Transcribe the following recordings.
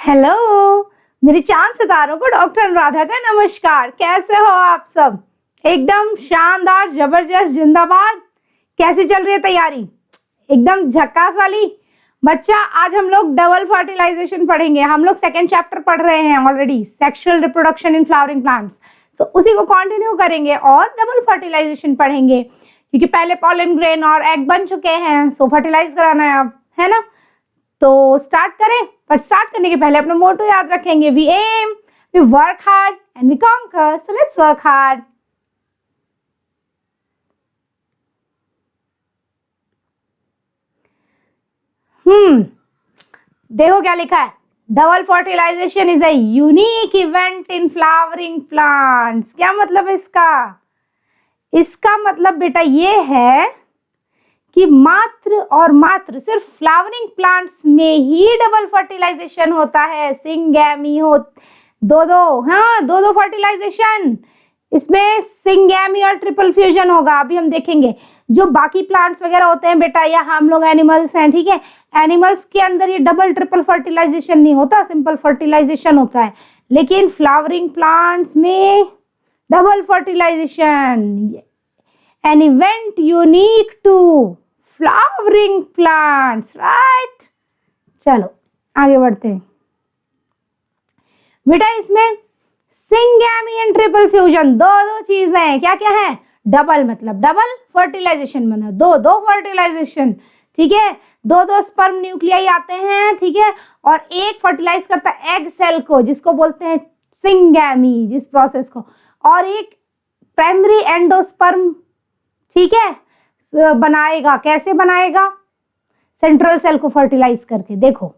Hello मेरे चांद सितारों को डॉक्टर अनुराधा का नमस्कार। कैसे हो आप सब? एकदम शानदार, जबरदस्त, जिंदाबाद। कैसी चल रही है तैयारी? एकदम झक्कास वाली। बच्चा आज हम लोग डबल फर्टिलाइजेशन पढ़ेंगे। हम लोग सेकंड चैप्टर पढ़ रहे हैं already, sexual reproduction in flowering plants. So उसी को कंटिन्यू करेंगे और डबल फर्टिलाइजेशन पढ़ेंगे, क्योंकि पहले पॉलन ग्रेन और एग बन चुके हैं। सो फर्टिलाइज कराना है अब, है ना? तो स्टार्ट करें, पर स्टार्ट करने के पहले अपना मोटो याद रखेंगे। We aim, we work hard and we conquer. So let's work hard. देखो क्या लिखा है। Double fertilization is a unique event in flowering plants. क्या मतलब है इसका? इसका मतलब बेटा ये है कि मात्र और मात्र सिर्फ फ्लावरिंग प्लांट्स में ही डबल फर्टिलाइजेशन होता है। सिंगैमी हो दो फर्टिलाइजेशन। इसमें सिंगैमी और ट्रिपल फ्यूजन होगा। अभी हम देखेंगे। जो बाकी प्लांट्स वगैरह होते हैं बेटा, या हम लोग एनिमल्स हैं, ठीक है, एनिमल्स के अंदर ये डबल ट्रिपल फर्टिलाइजेशन नहीं होता, सिंपल फर्टिलाइजेशन होता है। लेकिन फ्लावरिंग प्लांट्स में double fertilization, an event unique to flowering plants, right? चलो आगे बढ़ते हैं बेटा। इसमें सिंगैमी एंड ट्रिपल फ्यूजन दो चीजें हैं। क्या क्या है? डबल मतलब डबल, फर्टिलाइजेशन मतलब दो फर्टिलाइजेशन, ठीक है। दो स्पर्म न्यूक्लियाई आते हैं, ठीक है, और एक फर्टिलाइज करता है एग सेल को, जिसको बोलते हैं सिंगैमी, जिस प्रोसेस को, और एक प्राइमरी एंडोस्पर्म, ठीक है, बनाएगा। कैसे बनाएगा? सेंट्रल सेल को फर्टिलाइज करके। देखो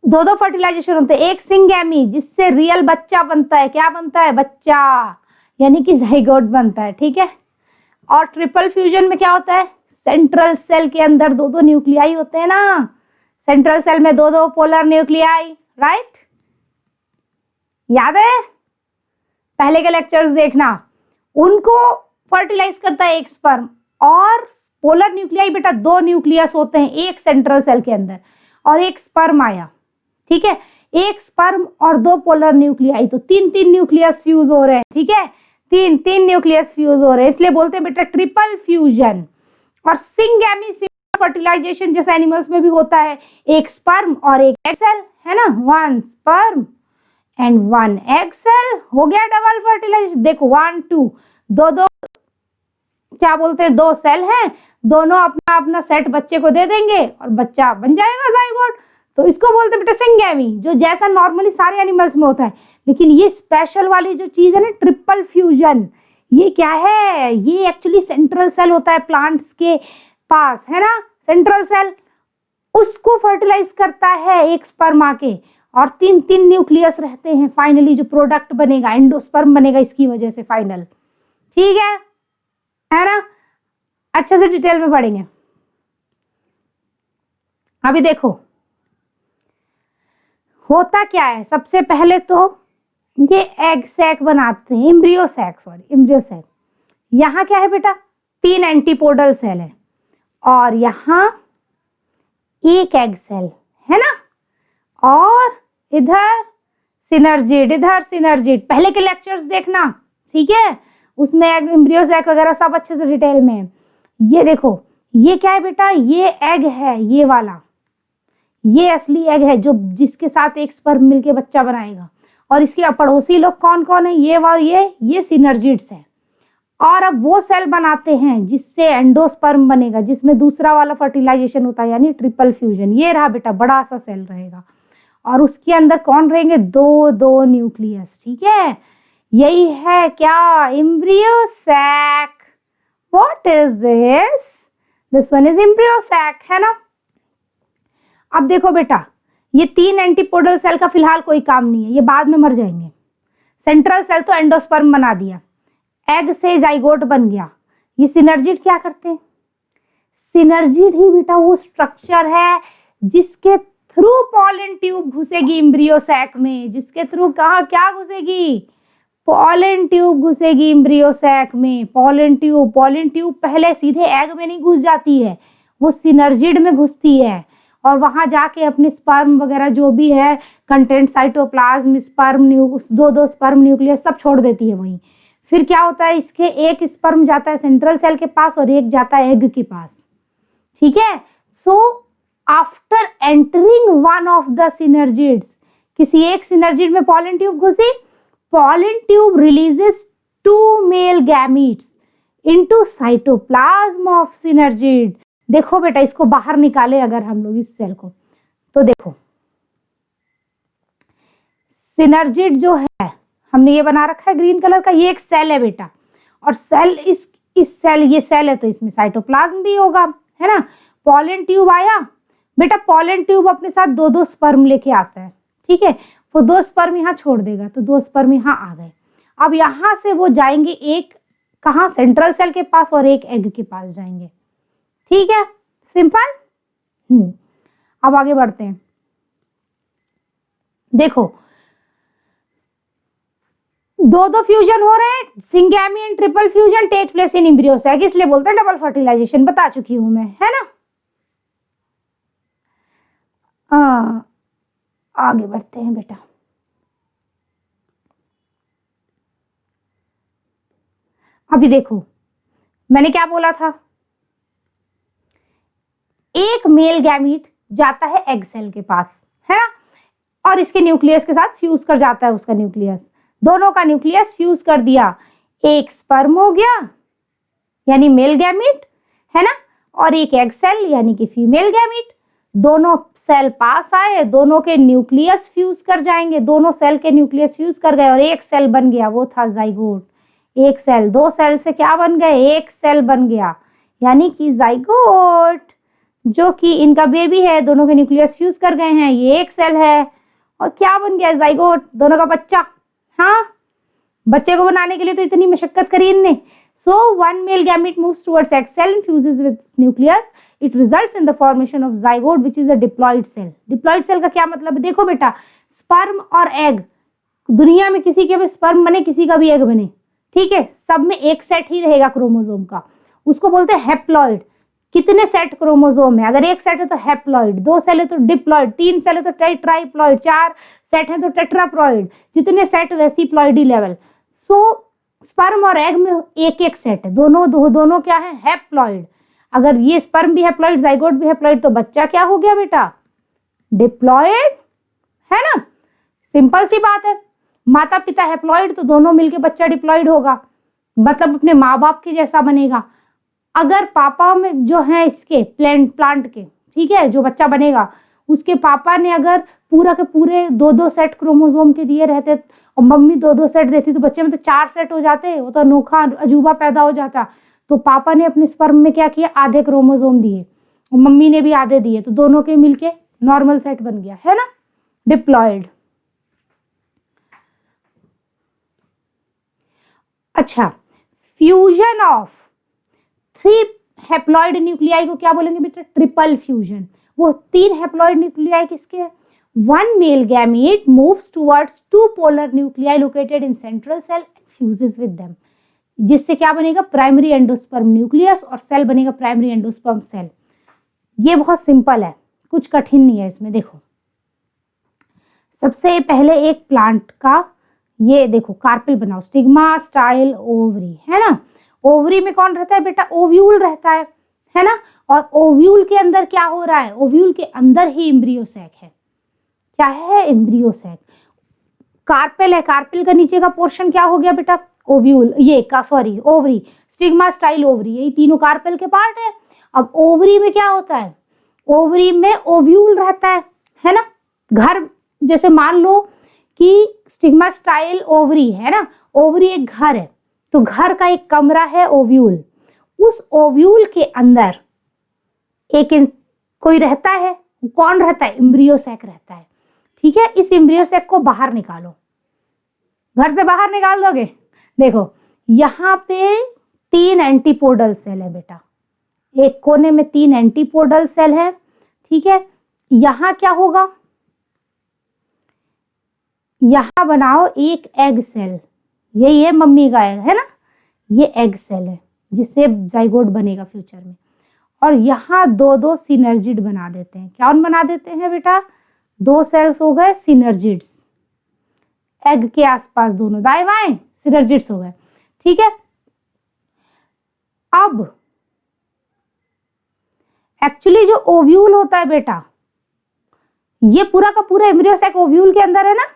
दो फर्टिलाइजेशन होते हैं। एक सिंगैमी, जिससे रियल बच्चा बनता है। क्या बनता है? बच्चा, यानी कि जाइगोट बनता है, ठीक है। और ट्रिपल फ्यूजन में क्या होता है? सेंट्रल सेल के अंदर दो न्यूक्लियाई होते हैं ना। सेंट्रल सेल में दो पोलर न्यूक्लियाई, राइट? याद है? पहले के लेक्चर्स देखना। उनको फर्टिलाइज करता है एक स्पर्म, और पोलर न्यूक्लियाई बेटा दो न्यूक्लियस होते हैं एक सेंट्रल सेल के अंदर, और एक स्पर्म आया, ठीक है। एक स्पर्म और दो पोलर न्यूक्लियाई, तो तीन न्यूक्लियस फ्यूज हो रहे हैं, ठीक है। तीन न्यूक्लियस फ्यूज हो रहे हैं, इसलिए बोलते हैं बेटा ट्रिपल फ्यूजन। और सिंगैमी फर्टिलाइजेशन जैसे एनिमल्स में भी होता है। एक स्पर्म और एक एग सेल, है ना। One sperm and one egg cell, हो गया डबल फर्टिलाइजेशन। देखो 1 2 दो क्या बोलते हैं, दो सेल हैं, दोनों अपना अपना सेट बच्चे को दे देंगे और बच्चा बन जाएगा जाइगोट। तो इसको बोलते हैं बेटा सिंगैमी, जो जैसा नॉर्मली सारे एनिमल्स में होता है। लेकिन ये स्पेशल वाली जो चीज है ना, ट्रिपल फ्यूजन, ये क्या है? ये एक्चुअली सेंट्रल सेल होता है प्लांट्स के पास, है ना। सेंट्रल सेल उसको फर्टिलाइज करता है एक स्पर्म आके, और तीन न्यूक्लियस रहते हैं। फाइनली जो प्रोडक्ट बनेगा एंडोस्पर्म बनेगा इसकी वजह से, फाइनल, ठीक है ना। अच्छे से डिटेल में पढ़ेंगे। अभी देखो होता क्या है। सबसे पहले तो ये एग सैक बनाते हैं, एम्ब्रियो सैक। यहाँ क्या है बेटा? 3 एंटीपोडल सेल है, और यहाँ एक एग सेल है ना, और इधर सिनर्जिड। पहले के लेक्चर्स देखना, ठीक है, उसमें एम्ब्रियो सैक वगैरह सब अच्छे से डिटेल में है। ये देखो, ये क्या है बेटा? ये एग है, ये वाला, ये असली एग है, जो जिसके साथ एक स्पर्म मिलके बच्चा बनाएगा। और इसके पड़ोसी लोग कौन कौन है? ये और ये सिनर्जिड्स है। और अब वो सेल बनाते हैं जिससे एंडोस्पर्म बनेगा, जिसमें दूसरा वाला फर्टिलाइजेशन होता है, यानी ट्रिपल फ्यूजन। ये रहा बेटा, बड़ा सा सेल रहेगा, और उसके अंदर कौन रहेंगे? दो न्यूक्लियस, ठीक है। यही है क्या? Embryo sac. What is this? This one is embryo sac, है ना। अब देखो बेटा, ये 3 एंटीपोडल सेल का फिलहाल कोई काम नहीं है, ये बाद में मर जाएंगे। सेंट्रल सेल तो एंडोस्पर्म बना दिया, एग से जाइगोट बन गया। ये सिनर्जिड क्या करते हैं? सिनर्जिड ही बेटा वो स्ट्रक्चर है जिसके थ्रू पॉलन ट्यूब घुसेगी एम्ब्रियो सैक में। जिसके थ्रू कहाँ क्या घुसेगी? पॉलन ट्यूब घुसेगी एम्ब्रियो सैक में। पॉलन ट्यूब पहले सीधे एग में नहीं घुस जाती है, वो सिनर्जिड में घुसती है। और वहां जाके अपने स्पर्म वगैरह जो भी है कंटेंट, साइटोप्लाज्म, स्पर्म दो स्पर्म न्यूक्लियस सब छोड़ देती है वहीं। फिर क्या होता है, इसके एक स्पर्म जाता है सेंट्रल सेल के पास और एक जाता है एग के पास, ठीक है। So after entering one of the synergids, किसी एक सिनर्जिड में पॉलन ट्यूब घुसी, pollen tube releases 2 male gametes into cytoplasm of synergid. देखो बेटा, इसको बाहर निकाले अगर हम लोग इस सेल को, तो देखो सिनर्जिड जो है हमने ये बना रखा है ग्रीन कलर का, ये एक सेल है बेटा, और सेल इस सेल, ये सेल है तो इसमें साइटोप्लाज्म भी होगा, है ना। पॉलन ट्यूब आया बेटा, पॉलन ट्यूब अपने साथ 2 स्पर्म लेके आता है, ठीक है। वो 2 स्पर्म यहाँ छोड़ देगा तो 2 स्पर्म यहाँ आ गए। अब यहाँ से वो जाएंगे एक कहाँ, सेंट्रल सेल के पास और एक एग के पास जाएंगे, ठीक है, सिंपल। अब आगे बढ़ते हैं। देखो 2 फ्यूजन हो रहे हैं, syngamy and triple fusion take place in embryo sac, इसलिए बोलते हैं डबल फर्टिलाइजेशन, बता चुकी हूं मैं, है ना। आगे बढ़ते हैं बेटा। अभी देखो मैंने क्या बोला था, एक मेल गैमीट जाता है एग सेल के पास, है ना, और इसके न्यूक्लियस के साथ फ्यूज कर जाता है उसका न्यूक्लियस, दोनों का न्यूक्लियस फ्यूज कर दिया, एक स्पर्म हो गया यानी मेल गैमीट, है ना, और एक एग सेल यानी कि फीमेल गैमीट। दोनों सेल पास आए, दोनों के न्यूक्लियस फ्यूज कर जाएंगे, दोनों सेल के न्यूक्लियस फ्यूज कर गए और एक सेल बन गया, वो था जाइगोट। एक सेल, 2 सेल से क्या बन गए, एक सेल बन गया, यानी कि जाइगोट, जो कि इनका बेबी है, दोनों के न्यूक्लियस फ्यूज कर गए हैं, ये एक सेल है, और क्या बन गया, जाइगोट, दोनों का बच्चा। हाँ, बच्चे को बनाने के लिए तो इतनी मशक्कत करी इनने। So one male gamete moves towards egg cell and fuses with its nucleus. It results in the formation of zygote, which is a diploid cell. Diploid cell का क्या मतलब है, देखो बेटा, स्पर्म और एग, दुनिया में किसी के भी स्पर्म बने, किसी का भी एग बने, ठीक है, सब में एक सेट ही रहेगा क्रोमोसोम का, उसको बोलते हैं हैप्लॉइड। कितने सेट क्रोमोसोम है, अगर एक सेट है तो हैप्लॉइड, 2 सेल है तो डिप्लॉइड, 3 सेल है तो ट्राइप्लॉइड, 4 सेट है तो टेट्राप्लॉइड, जितने सेट वैसी प्लॉइडी लेवल। सो स्पर्म और एग में एक एक सेट है, दोनों क्या है, हैप्लॉइड। अगर ये स्पर्म भी हैप्लॉइड, जाइगोट भी हैप्लॉइड, तो बच्चा क्या हो गया बेटा, डिप्लॉइड, है ना। सिंपल सी बात है, माता पिता हैप्लॉइड तो दोनों मिलके बच्चा डिप्लॉइड होगा, मतलब अपने माँ बाप के जैसा बनेगा। अगर पापा में जो है इसके प्लांट के, ठीक है, जो बच्चा बनेगा उसके पापा ने अगर पूरा के पूरे 2 सेट क्रोमोसोम के दिए रहते और मम्मी 2 सेट देती तो बच्चे में तो 4 सेट हो जाते, वो तो अनोखा अजूबा पैदा हो जाता। तो पापा ने अपने स्पर्म में क्या किया, आधे क्रोमोसोम दिए और मम्मी ने भी आधे दिए, तो दोनों के मिलके नॉर्मल सेट बन गया, है ना, डिप्लॉइड। अच्छा, फ्यूजन ऑफ 3 हैप्लॉइड न्यूक्लियाई को क्या बोलेंगे बेटा, ट्रिपल फ्यूजन। वो 3 हैप्लॉइड न्यूक्लियाई किसके हैं, 1 male gamete moves towards 2 polar nuclei located in central cell and fuses with them, जिससे क्या बनेगा, प्राइमरी एंडोस्पर्म न्यूक्लियस, और सेल बनेगा प्राइमरी एंडोस्पर्म सेल। ये बहुत सिंपल है, कुछ कठिन नहीं है इसमें। देखो सबसे पहले एक प्लांट का ये देखो कार्पेल बनाओ, स्टिग्मा स्टाइल ओवरी, है ना। ओवरी में कौन रहता है बेटा, ओव्यूल रहता है ना, और ओव्यूल के अंदर क्या हो रहा है, ओव्यूल के अंदर ही एम्ब्रियो सैक है। क्या है, एम्ब्रियो सैक। कार्पेल है, कार्पेल का नीचे का पोर्शन क्या हो गया बेटा, ओव्यूल, ये का sorry ovary, stigma style ovary, यही तीनों कार्पेल के पार्ट है। अब ओवरी में क्या होता है, ओवरी में ओव्यूल रहता है ना। घर जैसे मान लो कि स्टिग्मा स्टाइल ओवरी है ना, ओवरी एक घर है, तो घर का एक कमरा है ओव्यूल, उस ओव्यूल के अंदर एक कोई रहता है, कौन रहता है, एम्ब्रियो सैक रहता है, ठीक है। इस एम्ब्रियो सैक को बाहर निकालो, घर से बाहर निकाल दोगे। देखो यहाँ पे 3 एंटीपोडल सेल है बेटा, एक कोने में 3 एंटीपोडल सेल है, ठीक है। यहाँ क्या होगा, यहाँ बनाओ एक एग सेल, यही है मम्मी का एग, है ना, ये एग सेल है जिससे जाइगोट बनेगा फ्यूचर में। और यहाँ दो दो सिनर्जिड बना देते हैं। क्या बना देते हैं बेटा? दो सेल्स हो गए सिनर्जिड्स, एग के आसपास दोनों दाएं बाएं सिनर्जिड्स हो गए। ठीक है, अब एक्चुअली जो ओव्यूल होता है बेटा, ये पूरा का पूरा एम्ब्रियो सैक ओव्यूल के अंदर है ना,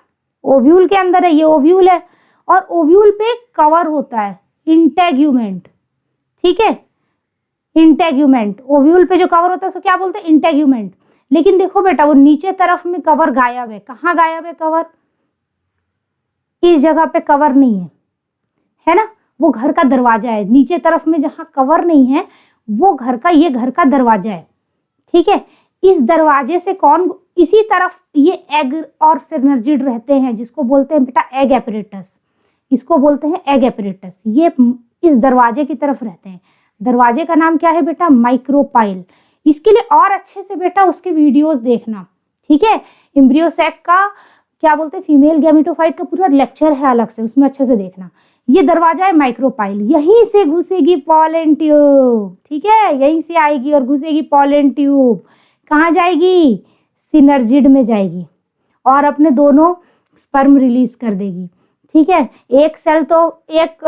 ओव्यूल के अंदर है, ये ओव्यूल है और ओव्यूल पे कवर होता है इंटेग्यूमेंट। ठीक है, इंटेग्यूमेंट, ओव्यूल पे जो कवर होता है उसको क्या बोलते हैं? इंटेग्यूमेंट। लेकिन देखो बेटा वो नीचे तरफ में कवर गायब है। कहाँ गायब है कवर? इस जगह पे कवर नहीं है ना, वो घर का दरवाजा है। नीचे तरफ में जहाँ कवर नहीं है वो घर का, ये घर का दरवाजा है। ठीक है, इस दरवाजे से कौन, इसी तरफ ये एग और सिनर्जिड रहते हैं, जिसको बोलते हैं बेटा एग एपरेटस। इसको बोलते हैं एग एपरेटस। ये इस दरवाजे की तरफ रहते हैं। दरवाजे का नाम क्या है बेटा? माइक्रोपाइल। इसके लिए और अच्छे से बेटा उसके वीडियोस देखना। ठीक है, एम्ब्रियो सैक का क्या बोलते हैं, फीमेल गैमेटोफाइट का पूरा लेक्चर है अलग से, उसमें अच्छे से देखना। ये दरवाजा है माइक्रोपाइल, यहीं से घुसेगी पॉलन ट्यूब। ठीक है, यहीं से आएगी और घुसेगी पॉलन ट्यूब। कहाँ जाएगी? सिनर्जिड में जाएगी और अपने दोनों स्पर्म रिलीज कर देगी। ठीक है, एक सेल तो, एक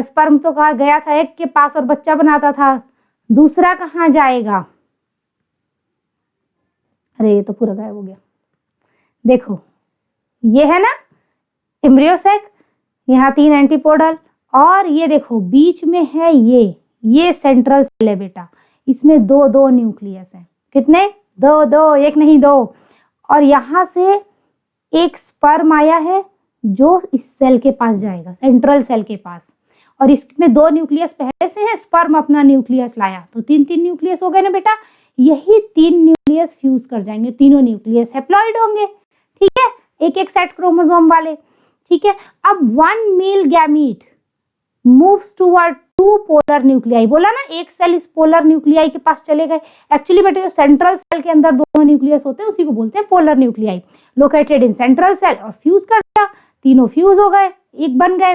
स्पर्म तो कहा गया था एक के पास और बच्चा बनाता था, दूसरा कहाँ जाएगा? अरे ये तो पूरा गायब हो गया। देखो ये है ना एम्ब्रियो सैक, यहाँ 3 एंटीपोडल और ये देखो बीच में है ये सेंट्रल सेल है बेटा। इसमें दो दो न्यूक्लियस है। कितने? दो दो, एक नहीं दो। और यहाँ से एक स्पर्म आया है जो इस सेल के पास जाएगा, सेंट्रल सेल के पास, और इसमें 2 न्यूक्लियस पहले से है, स्पर्म अपना न्यूक्लियस लाया, तो 3 न्यूक्लियस हो गए ना बेटा। यही 3 न्यूक्लियस फ्यूज कर जाएंगे, तीनों न्यूक्लियस हैप्लॉइड होंगे। ठीक है, एक सेट क्रोमोसोम वाले। ठीक है, अब 1 male gamete moves toward 2 polar nuclei. बोला ना एक सेल इस पोलर न्यूक्लियाई के पास चले गए। एक्चुअली बेटे जो सेंट्रल सेल के अंदर दोनों न्यूक्लियस होते हैं उसी को बोलते हैं polar nuclei, located in central cell. और फ्यूज कर दिया, तीनों फ्यूज हो गए, एक बन गए।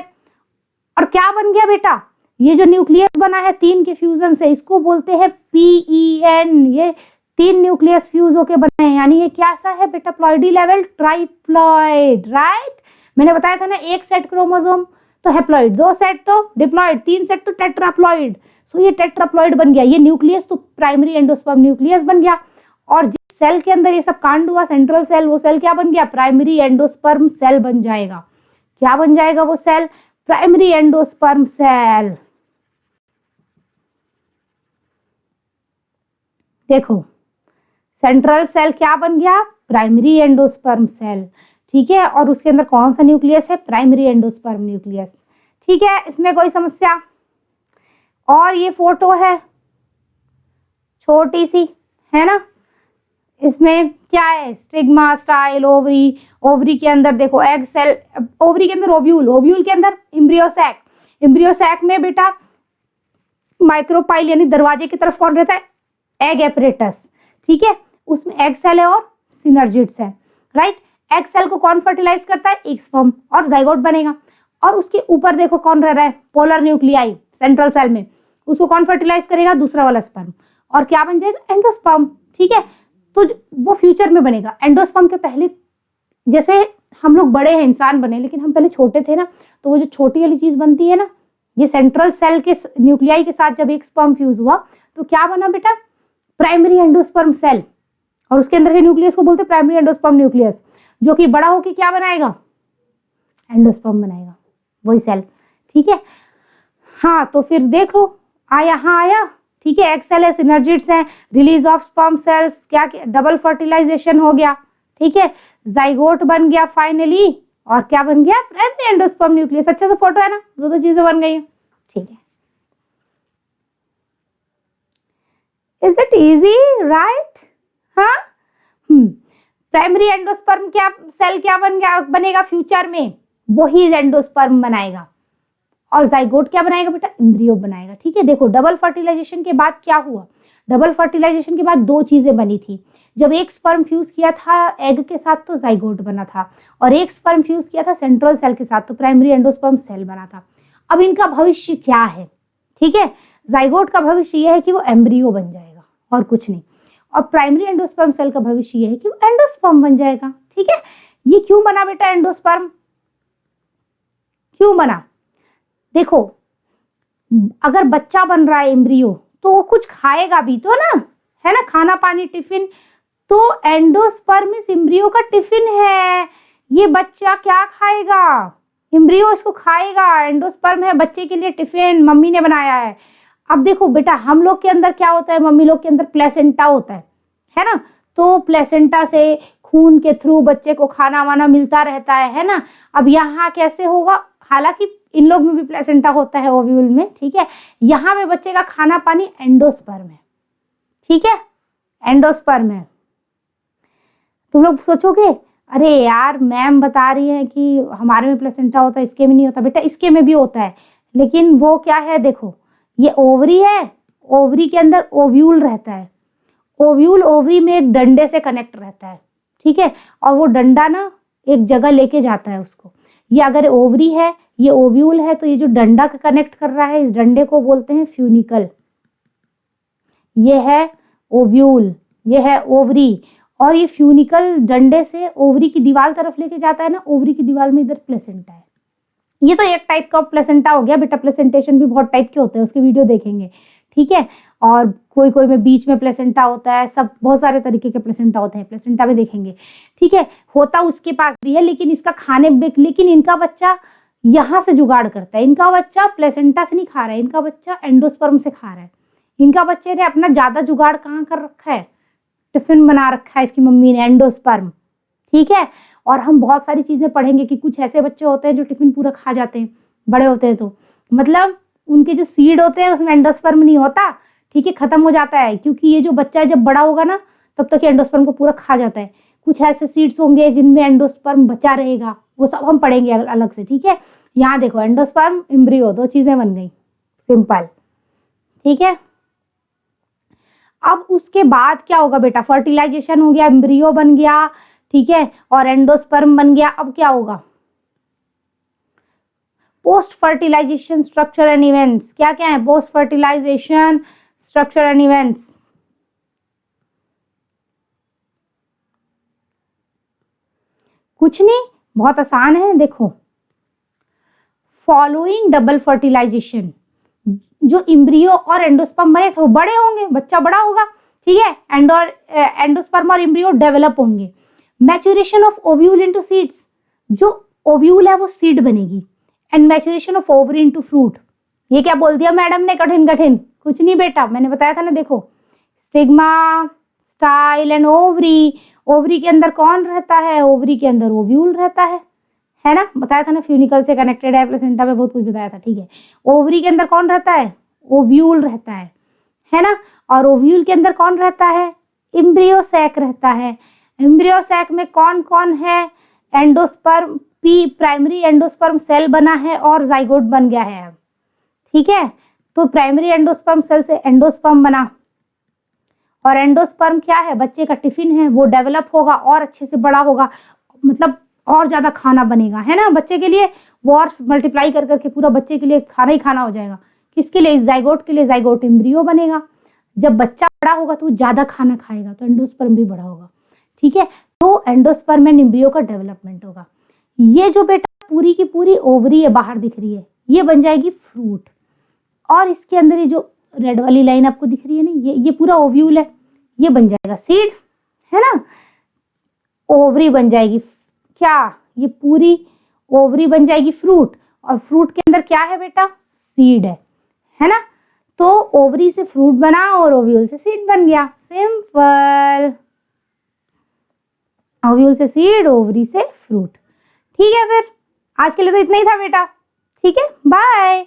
और क्या बन गया बेटा? ये जो न्यूक्लियस बना है 3 के फ्यूजन से, इसको बोलते हैं PEN। ये 3 न्यूक्लियस फ्यूज होके बने हैं, यानी ये क्या सा है बेटा? Ploidy level triploid. राइट, मैंने बताया था ना एक सेट क्रोमोसोम तो हैप्लॉइड, 2 सेट तो डिप्लॉइड, 3 सेट तो टेट्राप्लॉइड। सो ये टेट्राप्लॉइड बन गया। ये न्यूक्लियस तो प्राइमरी एंडोस्पर्म न्यूक्लियस बन गया। और जिस सेल के अंदर ये सब कांड हुआ सेंट्रल सेल, वो सेल क्या बन गया? प्राइमरी एंडोस्पर्म सेल बन जाएगा। क्या बन जाएगा वो सेल? Primary endosperm cell. देखो सेंट्रल सेल क्या बन गया? Primary endosperm cell. ठीक है, और उसके अंदर कौन सा न्यूक्लियस है? Primary endosperm nucleus. ठीक है, इसमें कोई समस्या? और ये फोटो है छोटी सी, है ना, इसमें क्या है? Stigma, style, ovary. ओवरी के अंदर देखो एग सेल, ओवरी के अंदर ओव्यूल, ओव्यूल के अंदर एम्ब्रियो सैक। एम्ब्रियो सैक में बेटा माइक्रोपाइल यानी दरवाजे की तरफ कौन रहता है? Egg apparatus. ठीक है, उसमें एग सेल है और सिनर्जिड्स है। राइट, एग सेल को कौन फर्टिलाइज करता है? एक स्पर्म, और जाइगोट बनेगा। और उसके ऊपर देखो कौन रह रहा है? पोलर न्यूक्लियाई सेंट्रल सेल में, उसको कौन फर्टिलाइज करेगा? दूसरा वाला स्पर्म। और क्या बन जाएगा? एंडोस्पर्म। ठीक है, तो वो फ्यूचर में बनेगा। एंडोस्पर्म के पहले, जैसे हम लोग बड़े हैं, इंसान बने, लेकिन हम पहले छोटे थे ना, तो वो जो छोटी वाली चीज बनती है ना, ये सेंट्रल सेल के न्यूक्लियाई के साथ जब एक स्पर्म फ्यूज हुआ तो क्या बना बेटा? Primary endosperm cell. और उसके अंदर के न्यूक्लियस को बोलते हैं प्राइमरी एंडोस्पर्म न्यूक्लियस, जो कि बड़ा होकर क्या बनाएगा? एंडोस्पर्म बनाएगा, वही सेल। ठीक है, हाँ तो फिर देखो यहाँ आया। ठीक है, एग सेल है, सिनर्जिड्स हैं, रिलीज ऑफ स्पर्म सेल्स, क्या डबल फर्टिलाइजेशन हो गया। ठीक है, जाइगोट बन गया फाइनली, और क्या बन गया? Primary endosperm nucleus. अच्छा सा फोटो है ना, दो चीजें बन गई हैं। ठीक है, इज इट इजी? राइट, हाँ। प्राइमरी एंडोस्पर्म क्या सेल क्या बनेगा फ्यूचर में? वही एंडोस्पर्म बनाएगा। और जाइगोट क्या बनाएगा बेटा? एम्ब्रियो बनाएगा। ठीक है, देखो डबल फर्टिलाइजेशन के बाद क्या हुआ? डबल फर्टिलाइजेशन के बाद 2 चीजें बनी थी। जब एक स्पर्म फ्यूज किया था एग के साथ तो जाइगोट बना था, और एक स्पर्म फ्यूज किया था सेंट्रल सेल के साथ तो प्राइमरी एंडोस्पर्म सेल बना था। अब इनका भविष्य क्या है? ठीक है, जाइगोट का भविष्य यह है कि वो एम्ब्रियो बन जाएगा। और कुछ नहीं। और प्राइमरी एंडोस्पर्म सेल का भविष्य ये है कि वो एंडोस्पर्म बन जाएगा। ठीक है, ये क्यों बना बेटा एंडोस्पर्म, क्यों बना? देखो, अगर बच्चा बन रहा है एम्ब्रियो, तो वो कुछ खाएगा भी तो ना, है ना, खाना पानी टिफिन। तो एंडोस्पर्म इस एम्ब्रियो का टिफिन है। ये बच्चा क्या खाएगा? एम्ब्रियो इसको खाएगा। एंडोस्पर्म है बच्चे के लिए टिफिन, मम्मी ने बनाया है। अब देखो बेटा, हम लोग के अंदर क्या होता है, मम्मी लोग के अंदर प्लेसेंटा होता है ना। तो प्लेसेंटा से खून के थ्रू बच्चे को खाना वाना मिलता रहता है ना। अब यहाँ कैसे होगा? हालांकि इन लोग में भी प्लेसेंटा होता है ओव्यूल में, ठीक है। यहाँ में बच्चे का खाना पानी एंडोस्पर्म है, ठीक है, एंडोस्पर्म है। तुम लोग सोचोगे अरे यार मैम बता रही है कि हमारे में प्लेसेंटा होता है, इसके में नहीं होता। बेटा इसके में भी होता है, लेकिन वो क्या है, देखो ये ओवरी है, ओवरी के अंदर ओव्यूल रहता है। ओव्यूल ओवरी में एक डंडे से कनेक्ट रहता है, ठीक है, और वो डंडा ना एक जगह लेके जाता है उसको। ये अगर ओवरी है, ये ओव्यूल है, तो ये जो डंडा का कनेक्ट कर रहा है, इस डंडे को बोलते हैं फ्यूनिकल। ये है ओव्यूल, ये है ओवरी, और ये फ्यूनिकल डंडे से ओवरी की दीवार तरफ लेके जाता है ना। ओवरी की दीवार में इधर प्लेसेंटा है। ये तो एक टाइप का प्लेसेंटा हो गया बेटा। प्लेसेंटेशन भी बहुत टाइप के होते हैं, उसके वीडियो देखेंगे, ठीक है। और कोई कोई में बीच में प्लेसेंटा होता है, सब बहुत सारे तरीके के प्लेसेंटा होते हैं, प्लेसेंटा में देखेंगे, ठीक है। होता उसके पास भी है, लेकिन इसका खाने, लेकिन इनका बच्चा यहाँ से जुगाड़ करता है। इनका बच्चा प्लेसेंटा से नहीं खा रहा है, इनका बच्चा एंडोस्पर्म से खा रहा है। इनका बच्चे ने अपना ज्यादा जुगाड़ कहाँ कर रखा है? टिफिन बना रखा है इसकी मम्मी ने, एंडोस्पर्म, ठीक है। और हम बहुत सारी चीजें पढ़ेंगे कि कुछ ऐसे बच्चे होते हैं जो टिफिन पूरा खा जाते हैं, बड़े होते हैं तो मतलब उनके जो सीड होते हैं उसमें एंडोस्पर्म नहीं होता, ठीक है, खत्म हो जाता है। क्योंकि ये जो बच्चा है जब बड़ा होगा ना, तब तक एंडोस्पर्म को पूरा खा जाता है। कुछ ऐसे सीड्स होंगे जिनमें एंडोस्पर्म बचा रहेगा, वो सब हम पढ़ेंगे अलग से, ठीक है। यहाँ देखो एंडोस्पर्म एम्ब्रियो, दो चीजें बन गई, सिंपल, ठीक है। अब उसके बाद क्या होगा बेटा? फर्टिलाइजेशन हो गया, एम्ब्रियो बन गया, ठीक है, और एंडोस्पर्म बन गया। अब क्या होगा? Post fertilization structure and events. क्या क्या है post fertilization structure and events? कुछ नहीं, बहुत आसान है। देखो, फॉलोइंग डबल फर्टिलाइजेशन, जो इम्ब्रियो और एंडोस्पर्म बने थे वो बड़े होंगे, बच्चा बड़ा होगा, ठीक है। एंडोस्पर्म और इम्ब्रियो डेवलप होंगे। Maturation of ovule into seeds, जो ओव्यूल है वो सीड बनेगी। And maturation of ovary into fruit. ये क्या बोल दिया मैडम ने कठिन कठिन? कुछ नहीं बेटा, मैंने बताया था ना। देखो, stigma, style and ovary. Ovary के अंदर कौन रहता है? ओवरी के अंदर ओव्यूल रहता है ना, बताया था ना, फ्यूनिकल से कनेक्टेड है, प्लेसेंटा में बहुत कुछ बताया था, ठीक है। ओवरी के अंदर कौन रहता है? ओव्यूल रहता है ना। और ओव्यूल के अंदर कौन रहता है? एम्ब्रियो सैक रहता है। एम्ब्रियो सैक में कौन कौन है? एंडोस्पर्म, प्राइमरी एंडोस्पर्म सेल बना है और जाइगोट बन गया है, ठीक है। तो प्राइमरी एंडोस्पर्म सेल से एंडोस्पर्म बना, और एंडोस्पर्म क्या है? बच्चे का टिफिन है, वो डेवलप होगा और अच्छे से बड़ा होगा, मतलब और ज्यादा खाना बनेगा, है ना बच्चे के लिए। वो और मल्टीप्लाई कर करके पूरा बच्चे के लिए खाना ही खाना हो जाएगा। किसके लिए? इस जाइगोट के लिए। जाइगोट एम्ब्रियो बनेगा। जब बच्चा बड़ा होगा तो वो ज्यादा खाना खाएगा, तो एंडोस्पर्म भी बड़ा होगा, ठीक है। तो एंडोस्पर्म एंड एम्ब्रियो का डेवलपमेंट होगा। ये जो बेटा पूरी की पूरी ओवरी है बाहर दिख रही है, ये बन जाएगी फ्रूट। और इसके अंदर ये जो रेड वाली लाइन आपको दिख रही है ना, ये पूरा ओव्यूल है, ये बन जाएगा सीड, है ना। ओवरी बन जाएगी क्या? ये पूरी ओवरी बन जाएगी फ्रूट, और फ्रूट के अंदर क्या है बेटा? सीड है ना। तो ओवरी से फ्रूट बना और ओव्यूल से सीड बन गया, सिंपल। ओव्यूल से सीड, ओवरी से फ्रूट, ठीक है। फिर आज के लिए तो इतना ही था बेटा, ठीक है, बाय।